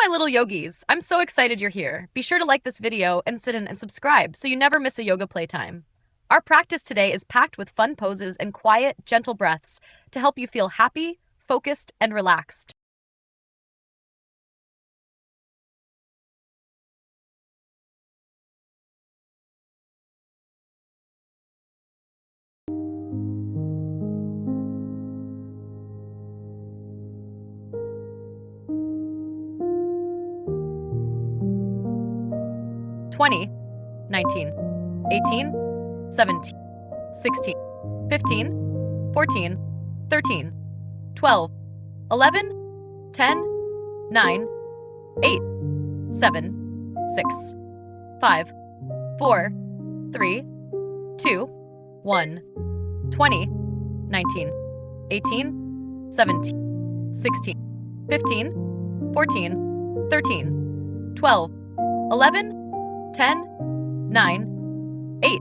my little yogis. I'm so excited you're here. Be sure to like this video and sit in and subscribe so you never miss a yoga playtime. Our practice today is packed with fun poses and quiet, gentle breaths to help you feel happy, focused, and relaxed. Twenty, 19, 18, 17, 16, 15, 14, 13, 12, 11, 10, 9, 8, 7, 6, 5, 4, 3, 2, 1, 20, 19, 18, 17, 16, 15, 14, 13, 12, 11, 10, 9, 8,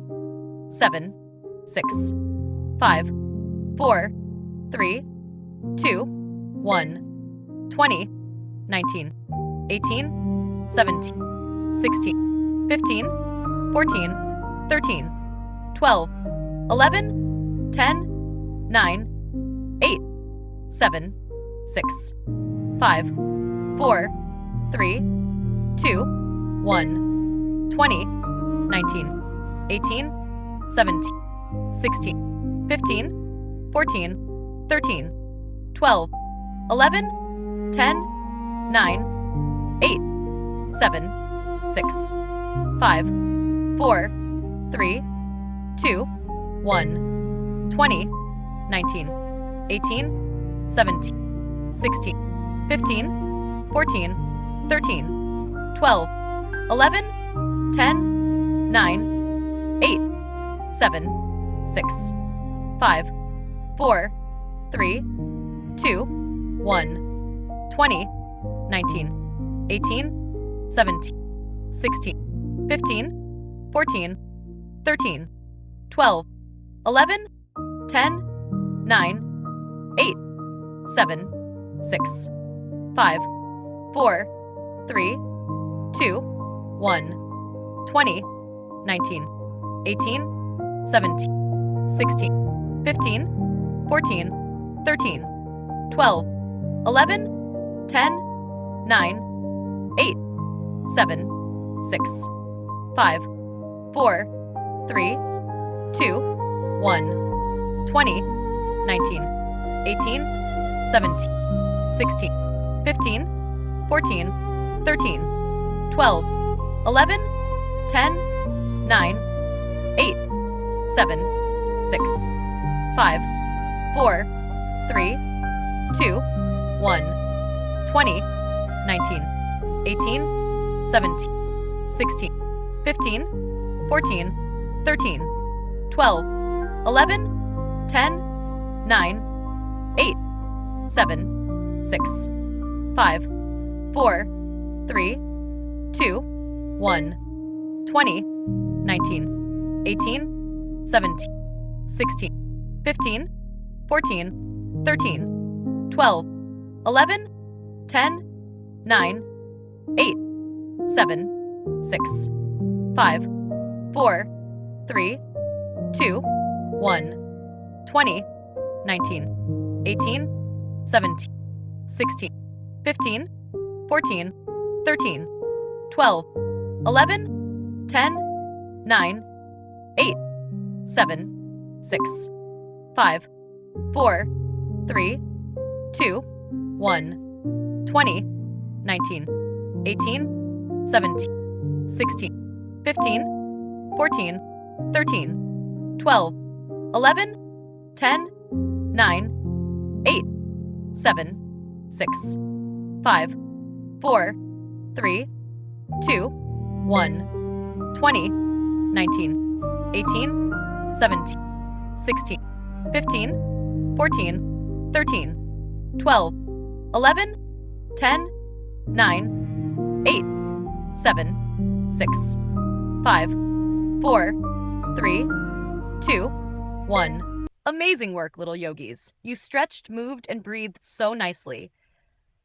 7, 6, 5, 4, 3, 2, 1, 20, 19, 18, 17, 16, 15, 14, 13, 12, 11, 10, 9, 8, 7, 6, 5, 4, 3, 2, 1, 20, 19, 18, 17, 16, 15, 14, 13, 12, 11, 10, 9, 8, 7, 6, 5, 4, 3, 2, 1, 20, 19, 18, 17, 16, 15, 14, 13, 12, 11, 10, 9, 8, 7, 6, 5, 4, 3, 2, 1, 20, 19, 18, 17, 16, 15, 14, 13, 12, 11, 10, 9, 8, 7, 6, 5, 4, 3, 2, 1, 20, 19, 18, 17, 16, 15, 14, 13, 12, 11, 10, 9, 8, 7, 6, 5, 4, 3, 2, 1, 20, 19, 18, 17, 16, 15, 14, 13, 12, 11, 10, 9, 8, 7, 6, 5, 4, 3, 2, 1, 20, 19, 18, 17, 16, 15, 14, 13, 12, 11, 10, 9, 8, 7, 6, 5, 4, 3, 2, 1, 20, 19, 18, 17, 16, 15, 14, 13, 12, 11, 10, 9, 8, 7, 6, 5, 4, 3, 2, 1, 20, 19, 18, 17, 16, 15, 14, 13, 12, 11, 10, 9, 8, 7, 6, 5, 4, 3, 2, 1, 20, 19, 18, 17, 16, 15, 14, 13, 12, 11, 10, 9, 8, 7, 6, 5, 4, 3, 2, 1, 20, 19, 18, 17, 16, 15, 14, 13, 12, 11, 10, 9, 8, 7, 6, 5, 4, 3, 2, 1. Amazing work, little yogis. You stretched, moved, and breathed so nicely.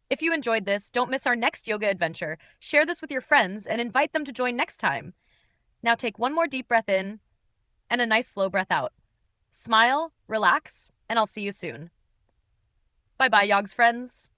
If you enjoyed this, don't miss our next yoga adventure. Share this with your friends and invite them to join next time. Now take one more deep breath in and a nice slow breath out. Smile, relax, and I'll see you soon. Bye bye, Yogs friends.